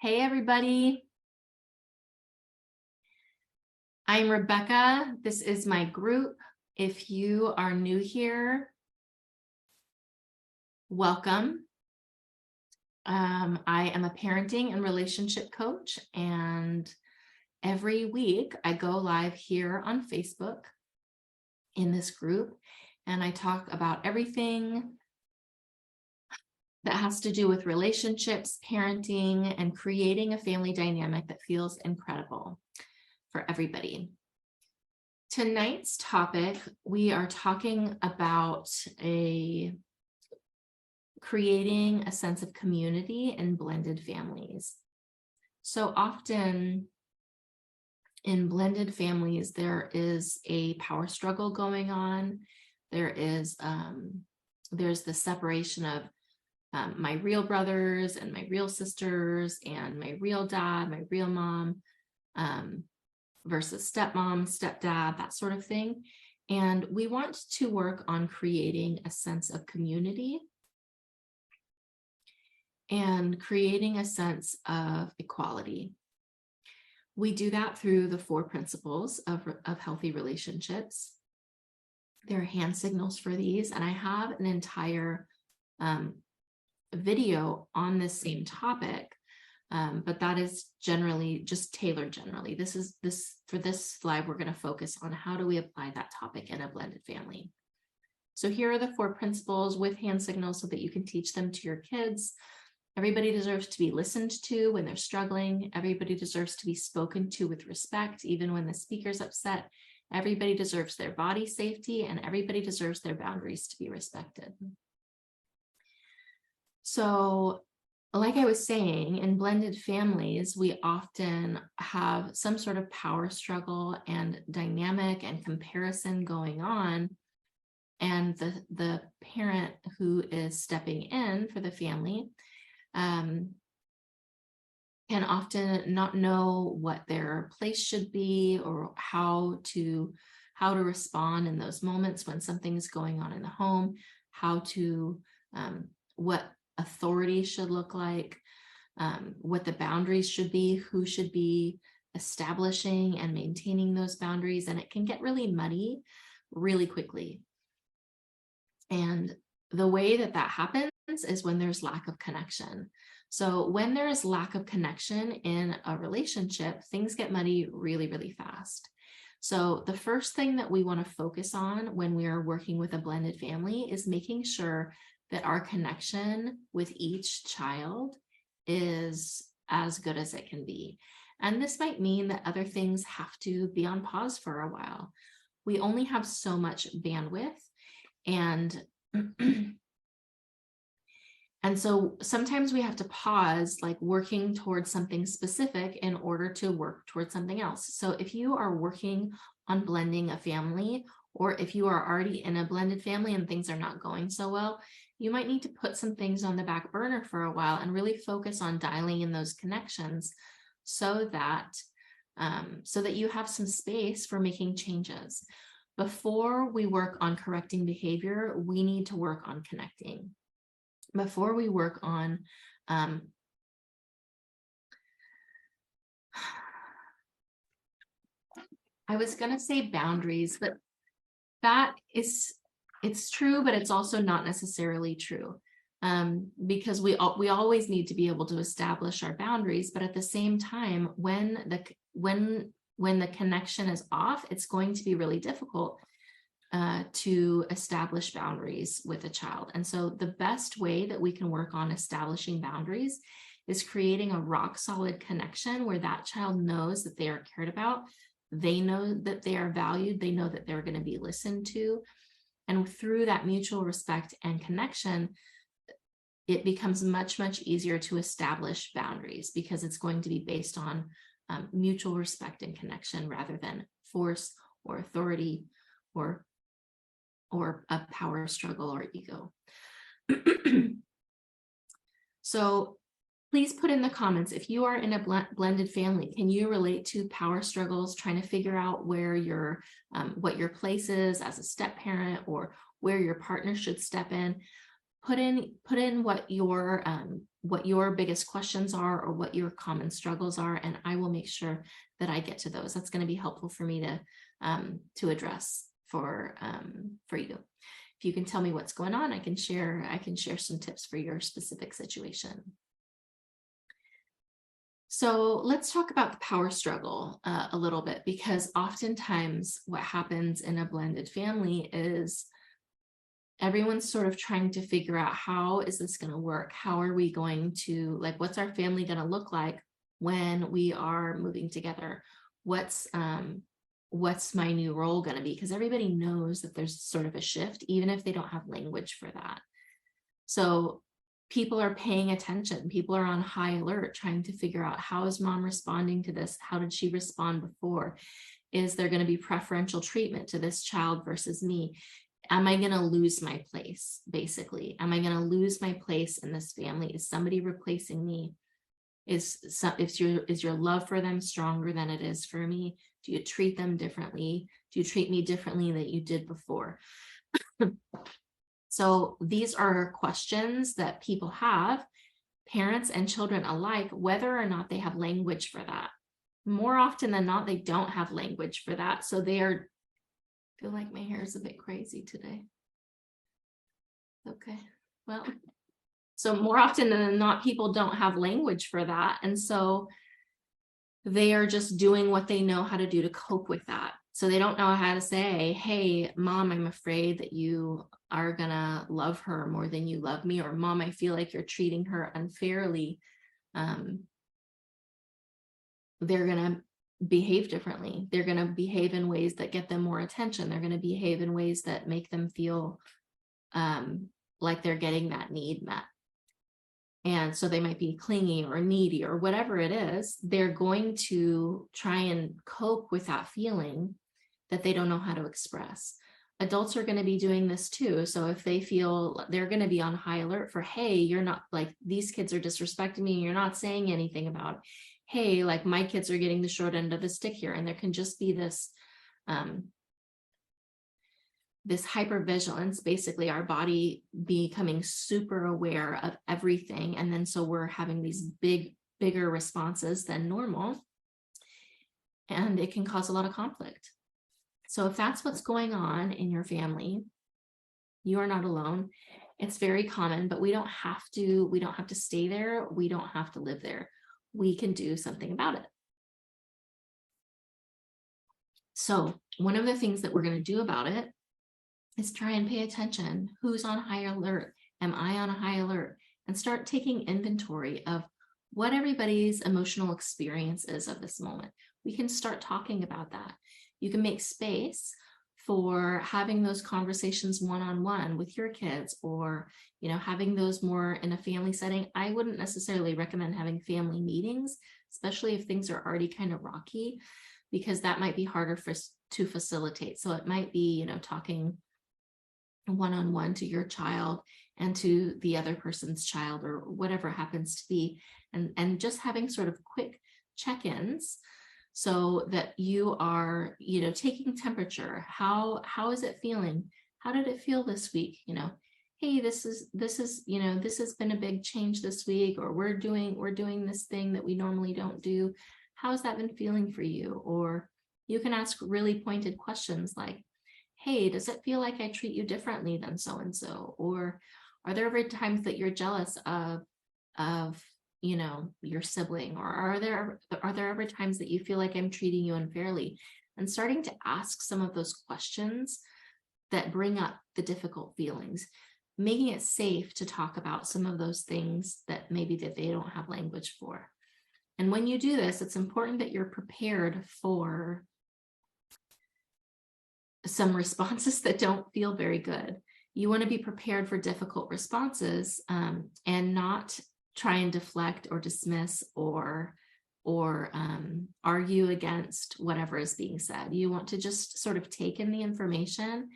Hey, everybody. I'm Rebecca. This is my group. If you are new here, welcome. I am a parenting and relationship coach, and every week I go live here on Facebook in this group, and I talk about everything that has to do with relationships, parenting, and creating a family dynamic that feels incredible for everybody. Tonight's topic, we are talking about creating a sense of community in blended families. So often in blended families, there is a power struggle going on. There's the separation of my real brothers and my real sisters and my real dad, my real mom, versus stepmom, stepdad, that sort of thing. And we want to work on creating a sense of community and creating a sense of equality. We do that through the 4 principles of healthy relationships. There are hand signals for these, and I have an entire video on this same topic. But that is generally just tailored generally. For this slide, we're going to focus on how do we apply that topic in a blended family. So here are the 4 principles with hand signals so that you can teach them to your kids. Everybody deserves to be listened to when they're struggling. Everybody deserves to be spoken to with respect, even when the speaker's upset. Everybody deserves their body safety, and everybody deserves their boundaries to be respected. So, like I was saying, in blended families, we often have some sort of power struggle and dynamic and comparison going on. And the parent who is stepping in for the family can often not know what their place should be or how to respond in those moments when something's going on in the home, what authority should look like, what the boundaries should be, who should be establishing and maintaining those boundaries. And it can get really muddy really quickly. And the way that happens is when there's lack of connection. So when there is lack of connection in a relationship, things get muddy really, really fast. So the first thing that we want to focus on when we are working with a blended family is making sure that our connection with each child is as good as it can be. And this might mean that other things have to be on pause for a while. We only have so much bandwidth, and so sometimes we have to pause, like working towards something specific in order to work towards something else. So if you are working on blending a family, or if you are already in a blended family and things are not going so well, you might need to put some things on the back burner for a while and really focus on dialing in those connections so that you have some space for making changes. Before we work on correcting behavior, we need to work on connecting. Before we work on I was going to say boundaries, but it's true, but it's also not necessarily true, because we always need to be able to establish our boundaries. But at the same time, when the connection is off, it's going to be really difficult to establish boundaries with a child. And so the best way that we can work on establishing boundaries is creating a rock solid connection where that child knows that they are cared about. They know that they are valued. They know that they're going to be listened to. And through that mutual respect and connection, it becomes much, much easier to establish boundaries because it's going to be based on mutual respect and connection rather than force or authority or a power struggle or ego. So please put in the comments, if you are in a blended family, can you relate to power struggles, trying to figure out where what your place is as a step parent or where your partner should step in? put in what your biggest questions are or what your common struggles are, and I will make sure that I get to those. That's going to be helpful for me to address for you. If you can tell me what's going on, I can share some tips for your specific situation. So let's talk about the power struggle a little bit, because oftentimes what happens in a blended family is everyone's sort of trying to figure out, how is this going to work? How are we going to, like, what's our family going to look like when we are moving together? What's my new role going to be? Because everybody knows that there's sort of a shift, even if they don't have language for that. So people are paying attention. People are on high alert, trying to figure out, how is mom responding to this? How did she respond before? Is there going to be preferential treatment to this child versus me? Am I going to lose my place? Basically, am I going to lose my place in this family? Is somebody replacing me? Is your love for them stronger than it is for me? Do you treat them differently? Do you treat me differently than you did before? So these are questions that people have, parents and children alike, whether or not they have language for that. More often than not, they don't have language for that. So I feel like my hair is a bit crazy today. Okay, well, so more often than not, people don't have language for that. And so they are just doing what they know how to do to cope with that. So they don't know how to say, hey, mom, I'm afraid that you are gonna love her more than you love me, or mom, I feel like you're treating her unfairly. They're gonna behave differently. They're gonna behave in ways that get them more attention. They're gonna behave in ways that make them feel like they're getting that need met. And so they might be clingy or needy or whatever it is. They're going to try and cope with that feeling that they don't know how to express. Adults are going to be doing this too. So if they feel, they're going to be on high alert for, hey, you're not, like, these kids are disrespecting me, you're not saying anything about it. Hey, like, my kids are getting the short end of the stick here. And there can just be this hypervigilance, basically our body becoming super aware of everything. And then so we're having these bigger responses than normal. And it can cause a lot of conflict. So if that's what's going on in your family, you are not alone. It's very common, but we don't have to stay there. We don't have to live there. We can do something about it. So one of the things that we're going to do about it is try and pay attention. Who's on high alert? Am I on a high alert? And start taking inventory of what everybody's emotional experience is of this moment. We can start talking about that. You can make space for having those conversations one-on-one with your kids, or, having those more in a family setting. I wouldn't necessarily recommend having family meetings, especially if things are already kind of rocky, because that might be harder to facilitate. So it might be, talking one-on-one to your child and to the other person's child, or whatever it happens to be, and just having sort of quick check-ins so that you are, taking temperature. How is it feeling? How did it feel this week? Hey, this has been a big change this week, or we're doing this thing that we normally don't do. How's that been feeling for you? Or you can ask really pointed questions like, hey, does it feel like I treat you differently than so-and-so? Or are there ever times that you're jealous of your sibling? Or are there ever times that you feel like I'm treating you unfairly? And starting to ask some of those questions that bring up the difficult feelings, making it safe to talk about some of those things that maybe that they don't have language for. And when you do this, it's important that you're prepared for some responses that don't feel very good. You want to be prepared for difficult responses, and not try and deflect or dismiss or argue against whatever is being said. You want to just sort of take in the information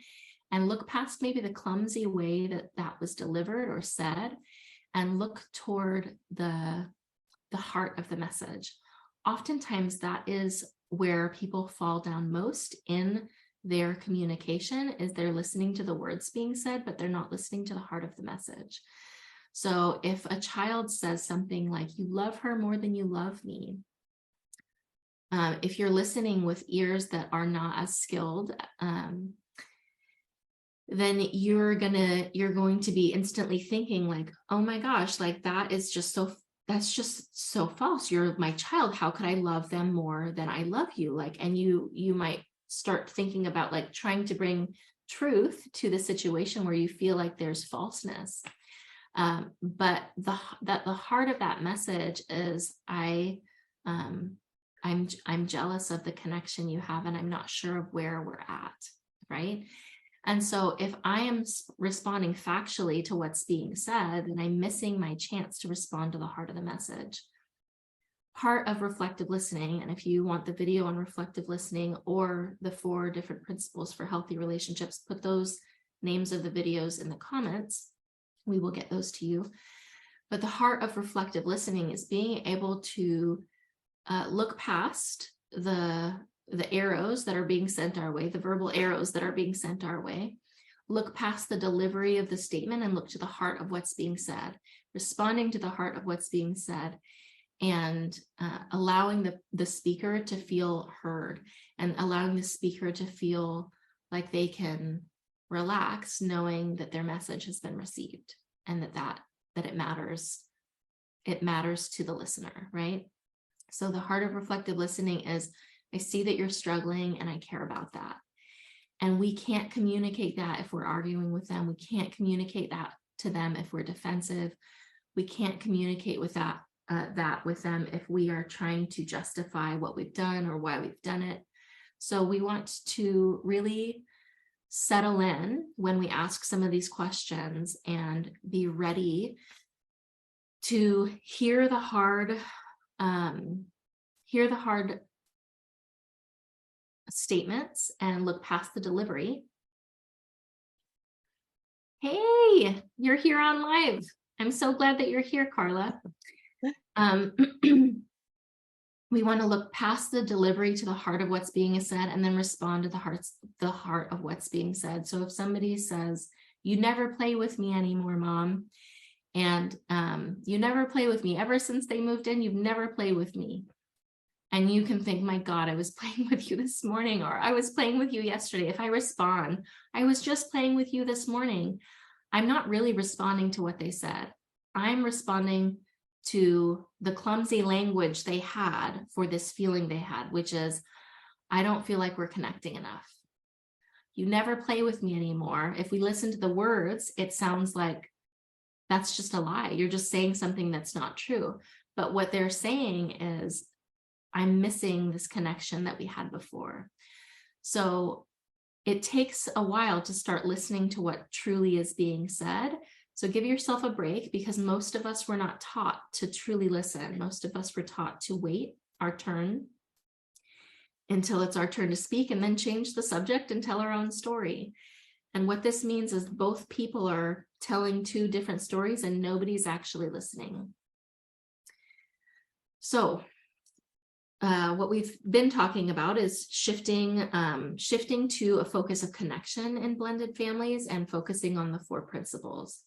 and look past maybe the clumsy way that was delivered or said, and look toward the heart of the message. Oftentimes that is where people fall down most in their communication is they're listening to the words being said, but they're not listening to the heart of the message. So if a child says something like, you love her more than you love me, if you're listening with ears that are not as skilled, then you're going to be instantly thinking like, oh my gosh, like that's just so false. You're my child. How could I love them more than I love you? Like, and you might start thinking about like trying to bring truth to the situation where you feel like there's falseness. But the heart of that message is I'm jealous of the connection you have, and I'm not sure of where we're at, right? And so if I am responding factually to what's being said, then I'm missing my chance to respond to the heart of the message. Part of reflective listening, and if you want the video on reflective listening or the 4 different principles for healthy relationships, put those names of the videos in the comments. We will get those to you. But the heart of reflective listening is being able to look past the arrows that are being sent our way, the verbal arrows that are being sent our way, look past the delivery of the statement and look to the heart of what's being said, responding to the heart of what's being said, and allowing the speaker to feel heard, and allowing the speaker to feel like they can relax, knowing that their message has been received and that it matters to the listener, right? So the heart of reflective listening is, I see that you're struggling and I care about that. And we can't communicate that if we're arguing with them. We can't communicate that to them if we're defensive. We can't communicate with that with them if we are trying to justify what we've done or why we've done it. So we want to really settle in when we ask some of these questions and be ready to hear the hard statements and look past the delivery. Hey, you're here on live. I'm so glad that you're here, Carla. We want to look past the delivery to the heart of what's being said and then respond to the heart of what's being said. So if somebody says, you never play with me anymore, Mom, and you never play with me, ever since they moved in, you've never played with me. And you can think, my God, I was playing with you this morning, or I was playing with you yesterday. If I respond, I was just playing with you this morning, I'm not really responding to what they said. I'm responding to the clumsy language they had for this feeling they had, which is, I don't feel like we're connecting enough. You never play with me anymore. If we listen to the words, it sounds like that's just a lie. You're just saying something that's not true. But what they're saying is, I'm missing this connection that we had before. So it takes a while to start listening to what truly is being said. So give yourself a break, because most of us were not taught to truly listen. Most of us were taught to wait our turn until it's our turn to speak and then change the subject and tell our own story. And what this means is both people are telling 2 different stories and nobody's actually listening. So what we've been talking about is shifting to a focus of connection in blended families and focusing on the 4 principles.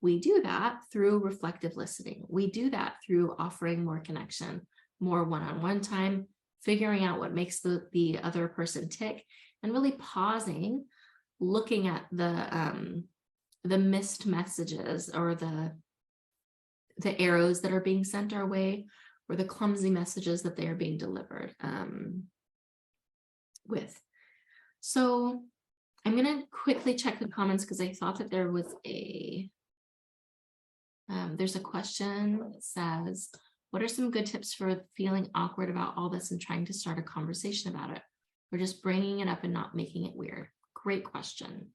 We do that through reflective listening. We do that through offering more connection, more one-on-one time, figuring out what makes the other person tick, and really pausing, looking at the missed messages or the arrows that are being sent our way, or the clumsy messages that they are being delivered with. So I'm going to quickly check the comments, because I thought that there was there's a question that says, what are some good tips for feeling awkward about all this and trying to start a conversation about it? Or just bringing it up and not making it weird? Great question.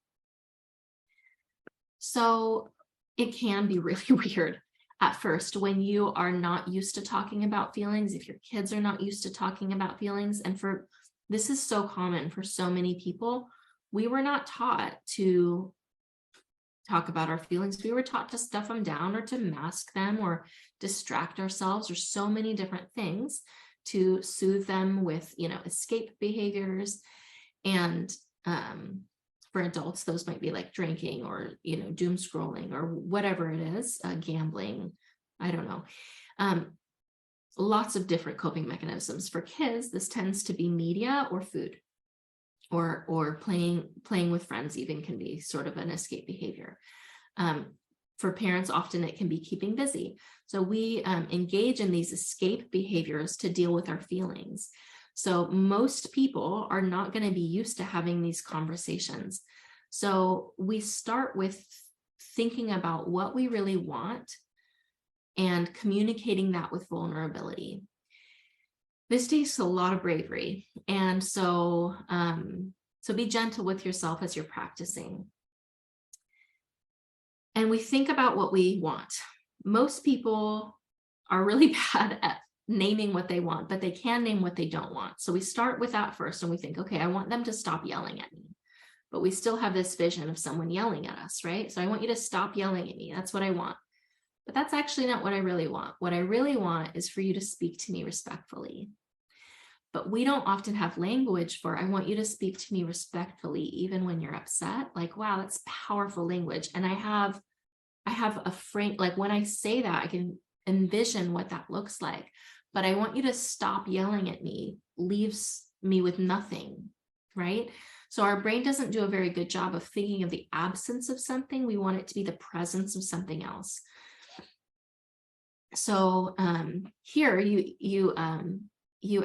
So it can be really weird at first when you are not used to talking about feelings, if your kids are not used to talking about feelings. And this is so common for so many people. We were not taught to talk about our feelings. We were taught to stuff them down or to mask them or distract ourselves, or so many different things to soothe them with, escape behaviors. And For adults, those might be like drinking or, doom scrolling or whatever it is, gambling. I don't know. Lots of different coping mechanisms. For kids, this tends to be media or food, or playing with friends even can be sort of an escape behavior. For parents, often it can be keeping busy. So we engage in these escape behaviors to deal with our feelings. So most people are not going to be used to having these conversations. So we start with thinking about what we really want and communicating that with vulnerability. This takes a lot of bravery. And so be gentle with yourself as you're practicing. And we think about what we want. Most people are really bad at naming what they want, but they can name what they don't want. So we start with that first and we think, okay, I want them to stop yelling at me. But we still have this vision of someone yelling at us, right? So I want you to stop yelling at me. That's what I want. But that's actually not what I really want. What I really want is for you to speak to me respectfully. But we don't often have language for, I want you to speak to me respectfully, even when you're upset. Like, wow, that's powerful language. And I have a frame, like when I say that, I can envision what that looks like. But I want you to stop yelling at me, leaves me with nothing, right? So our brain doesn't do a very good job of thinking of the absence of something. We want it to be the presence of something else. So here you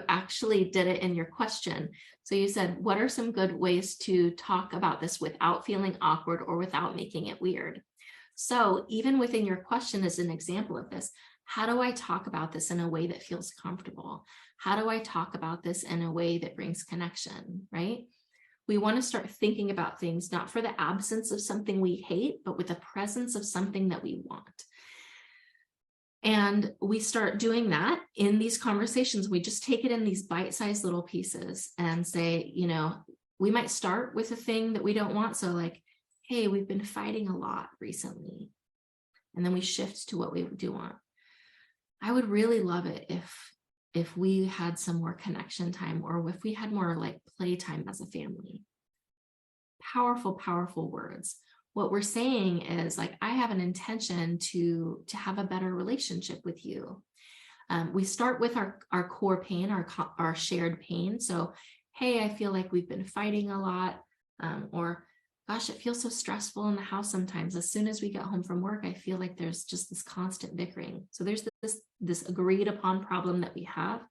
actually did it in your question. So you said, what are some good ways to talk about this without feeling awkward or without making it weird? So even within your question as an example of this, how do I talk about this in a way that feels comfortable? How do I talk about this in a way that brings connection, right? We want to start thinking about things not for the absence of something we hate, but with the presence of something that we want. And we start doing that in these conversations. We just take it in these bite-sized little pieces and say, we might start with a thing that we don't want. So like, hey, we've been fighting a lot recently. And then we shift to what we do want. I would really love it if we had some more connection time, or if we had more like playtime as a family. Powerful, powerful words. What we're saying is like, I have an intention to have a better relationship with you. We start with our core pain, our shared pain. So, hey, I feel like we've been fighting a lot, or gosh, it feels so stressful in the house sometimes. As soon as we get home from work, I feel like there's just this constant bickering. So there's this agreed upon problem that we have.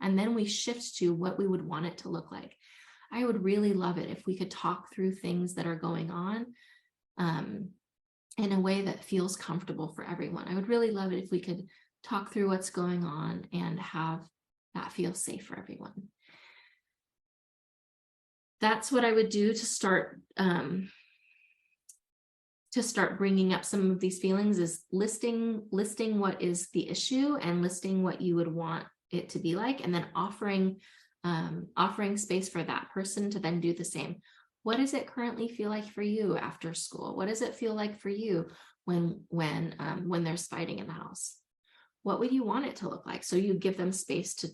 And then we shift to what we would want it to look like. I would really love it if we could talk through things that are going on in a way that feels comfortable for everyone. I would really love it if we could talk through what's going on and have that feel safe for everyone. That's what I would do to start bringing up some of these feelings, is listing what is the issue and listing what you would want it to be like, and then offering space for that person to then do the same. What does it currently feel like for you after school? What does it feel like for you when there's fighting in the house? What would you want it to look like? So you give them space to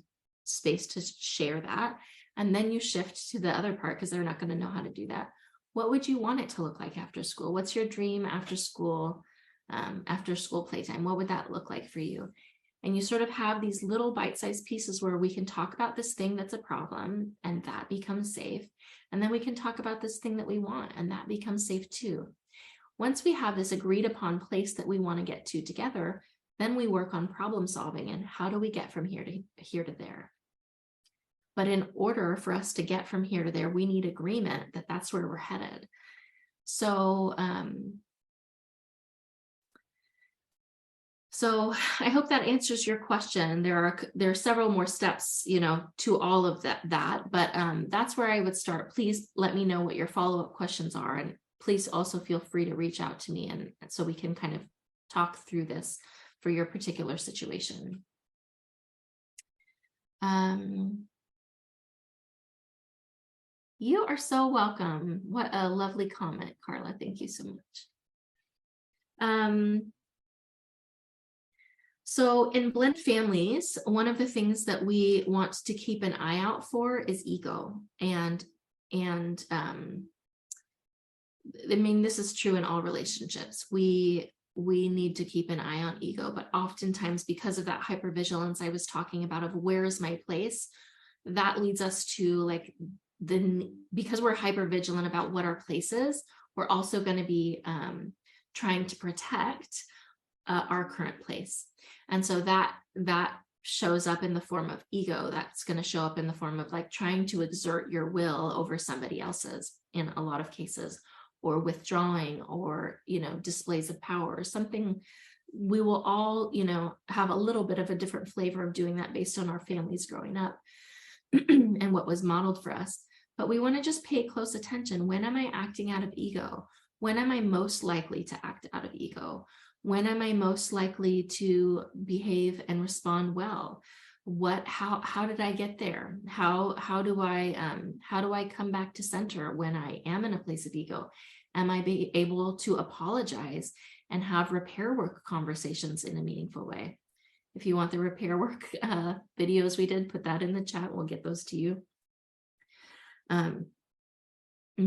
share that. And then you shift to the other part, because they're not going to know how to do that. What would you want it to look like after school? What's your dream after school playtime? What would that look like for you? And you sort of have these little bite-sized pieces where we can talk about this thing that's a problem, and that becomes safe. And then we can talk about this thing that we want, and that becomes safe too. Once we have this agreed upon place that we want to get to together, then we work on problem solving and how do we get from here to there. But in order for us to get from here to there, we need agreement that that's where we're headed. So I hope that answers your question. There are several more steps, to all of that, but that's where I would start. Please let me know what your follow-up questions are, and please also feel free to reach out to me, and so we can kind of talk through this for your particular situation. You are so welcome. What a lovely comment, Carla. Thank you so much. So in blended families, one of the things that we want to keep an eye out for is ego. And And I mean, this is true in all relationships. We need to keep an eye on ego, but oftentimes because of that hypervigilance I was talking about of where's my place, that leads us to like because we're hypervigilant about what our place is, we're also going to be trying to protect our current place. And so that shows up in the form of ego. That's going to show up in the form of like trying to exert your will over somebody else's in a lot of cases, or withdrawing, or, displays of power or something. We will all, have a little bit of a different flavor of doing that based on our families growing up and what was modeled for us. But we want to just pay close attention. When am I acting out of ego? When am I most likely to act out of ego? When am I most likely to behave and respond well? How did I get there? How do I come back to center when I am in a place of ego? Am I able to apologize and have repair work conversations in a meaningful way? If you want the repair work videos we did, put that in the chat. We'll get those to you.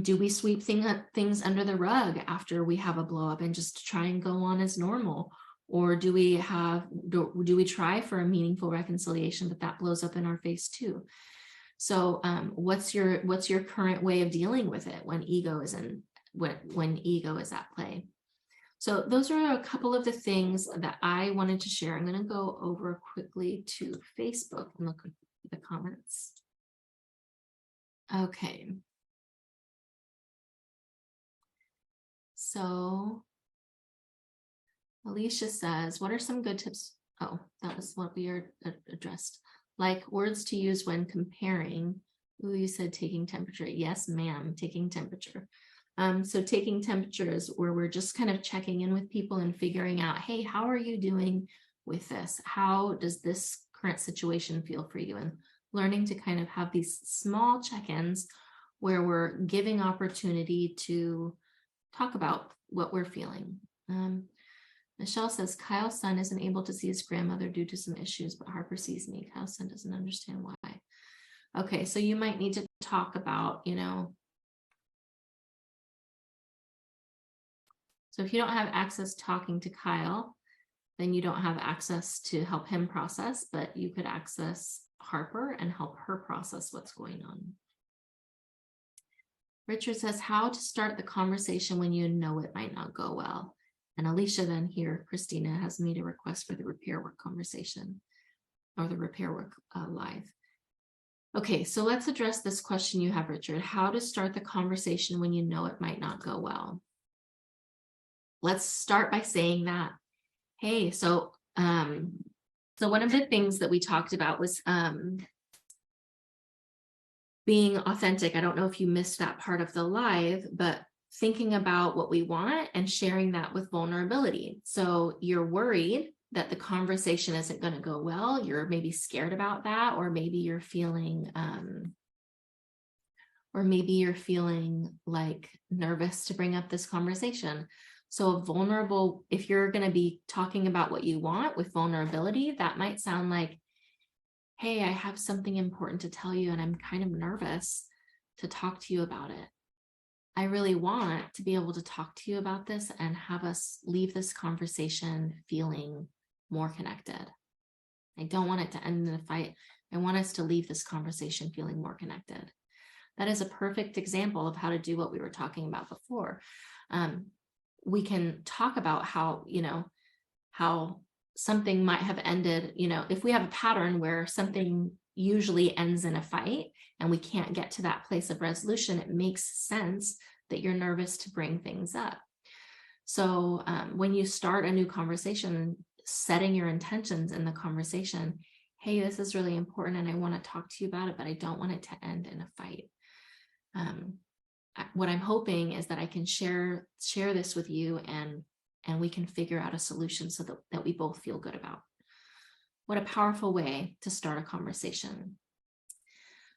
Do we sweep things under the rug after we have a blow up and just try and go on as normal? Or do we try for a meaningful reconciliation, but that blows up in our face too? So what's your current way of dealing with it when ego is at play? So those are a couple of the things that I wanted to share. I'm going to go over quickly to Facebook and look at the comments. Okay. So Alicia says, what are some good tips? Oh, that was what we addressed. Like words to use when comparing. Ooh, you said taking temperature. Yes, ma'am, taking temperature. So taking temperature is where we're just kind of checking in with people and figuring out, hey, how are you doing with this? How does this current situation feel for you? And learning to kind of have these small check-ins where we're giving opportunity to talk about what we're feeling. Michelle says, Kyle's son isn't able to see his grandmother due to some issues, but Harper sees me. Kyle's son doesn't understand why. Okay, so you might need to talk about, so if you don't have access talking to Kyle, then you don't have access to help him process, but you could access Harper and help her process what's going on. Richard says, how to start the conversation when you know it might not go well. And Alicia then here, Christina, has made a request for the repair work conversation or the repair work live. Okay, so let's address this question you have, Richard. How to start the conversation when you know it might not go well. Let's start by saying that, hey, so one of the things that we talked about was being authentic. I don't know if you missed that part of the live, but thinking about what we want and sharing that with vulnerability. So you're worried that the conversation isn't going to go well. You're maybe scared about that, or maybe you're feeling like nervous to bring up this conversation. So vulnerable, if you're going to be talking about what you want with vulnerability, that might sound like, hey, I have something important to tell you and I'm kind of nervous to talk to you about it. I really want to be able to talk to you about this and have us leave this conversation feeling more connected. I don't want it to end in a fight. I want us to leave this conversation feeling more connected. That is a perfect example of how to do what we were talking about before. We can talk about how something might have ended, if we have a pattern where something usually ends in a fight and we can't get to that place of resolution, it makes sense that you're nervous to bring things up. So when you start a new conversation, setting your intentions in the conversation, hey, this is really important and I want to talk to you about it, but I don't want it to end in a fight. What I'm hoping is that I can share this with you and we can figure out a solution so that we both feel good about. What a powerful way to start a conversation.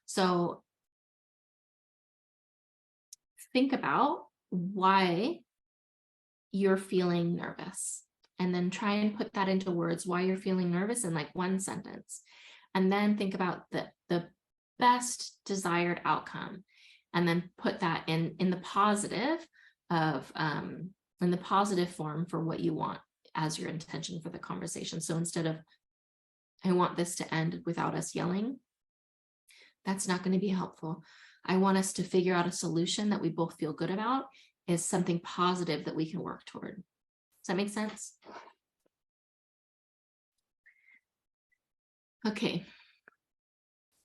So think about why you're feeling nervous, and then try and put that into words, why you're feeling nervous in like one sentence. And then think about the best desired outcome. and then put that in the positive of in the positive form for what you want as your intention for the conversation. So instead of, I want this to end without us yelling, that's not going to be helpful. I want us to figure out a solution that we both feel good about, is something positive that we can work toward. Does that make sense? Okay.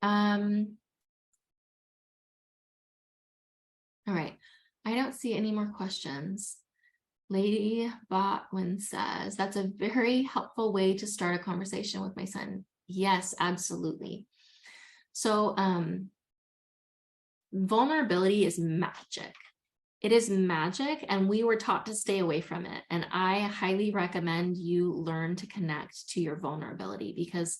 All right. I don't see any more questions. Lady Botwin says, that's a very helpful way to start a conversation with my son. Yes, absolutely. So vulnerability is magic. It is magic, and we were taught to stay away from it. And I highly recommend you learn to connect to your vulnerability, because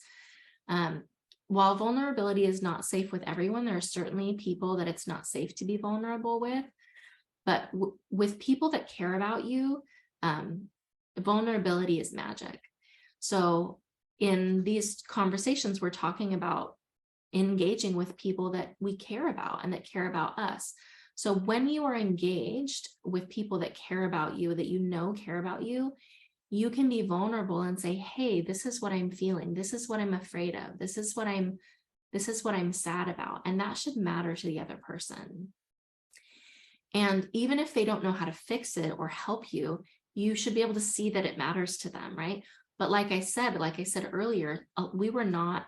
while vulnerability is not safe with everyone, there are certainly people that it's not safe to be vulnerable with. But with people that care about you, vulnerability is magic. So in these conversations, we're talking about engaging with people that we care about and that care about us. So when you are engaged with people that care about you, that you know care about you, you can be vulnerable and say, hey, this is what I'm feeling. This is what I'm afraid of. This is what I'm sad about. And that should matter to the other person. And even if they don't know how to fix it or help you, you should be able to see that it matters to them, right? But like I said earlier, we were not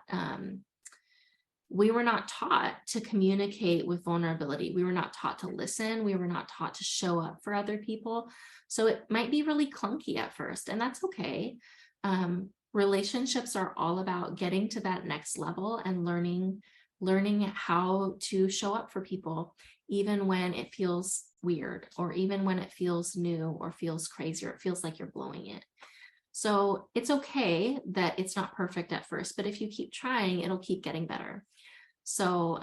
taught to communicate with vulnerability. We were not taught to listen. We were not taught to show up for other people. So it might be really clunky at first, and that's okay. Relationships are all about getting to that next level and learning how to show up for people, even when it feels weird, or even when it feels new or feels crazy, or it feels like you're blowing it. So it's okay that it's not perfect at first, but if you keep trying, it'll keep getting better. So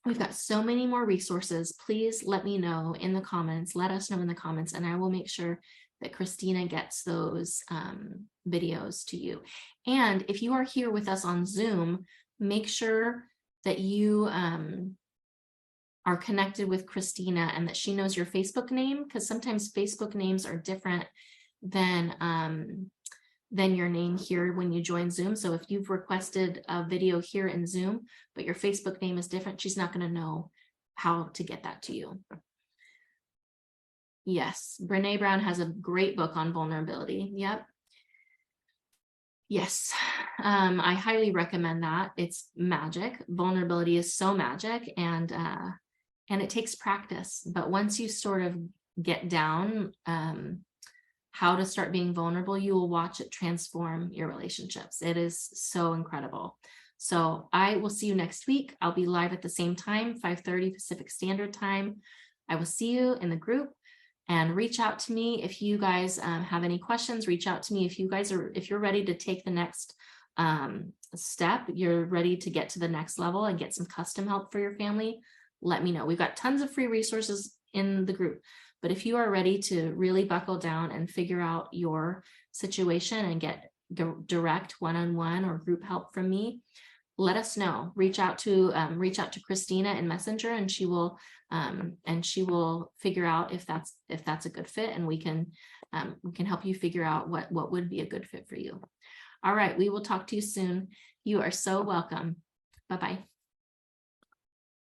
we've got so many more resources. Please let me know in the comments, let us know in the comments, and I will make sure that Christina gets those videos to you. And if you are here with us on Zoom, make sure that you are connected with Christina and that she knows your Facebook name, because sometimes Facebook names are different than your name here when you join Zoom. So if you've requested a video here in Zoom, but your Facebook name is different, she's not going to know how to get that to you. Yes, Brene Brown has a great book on vulnerability. Yep. Yes, I highly recommend that. It's magic. Vulnerability is so magic, and it takes practice. But once you sort of get down how to start being vulnerable, you will watch it transform your relationships. It is so incredible. So I will see you next week. I'll be live at the same time, 5:30 Pacific Standard Time. I will see you in the group, and reach out to me if you guys have any questions. Reach out to me if you're ready to take the next step, you're ready to get to the next level and get some custom help for your family. Let me know. We've got tons of free resources in the group. But if you are ready to really buckle down and figure out your situation and get direct one-on-one or group help from me, let us know. Reach out to Christina in Messenger, and she will figure out if that's a good fit, and we can help you figure out what would be a good fit for you. All right, we will talk to you soon. You are so welcome. Bye-bye.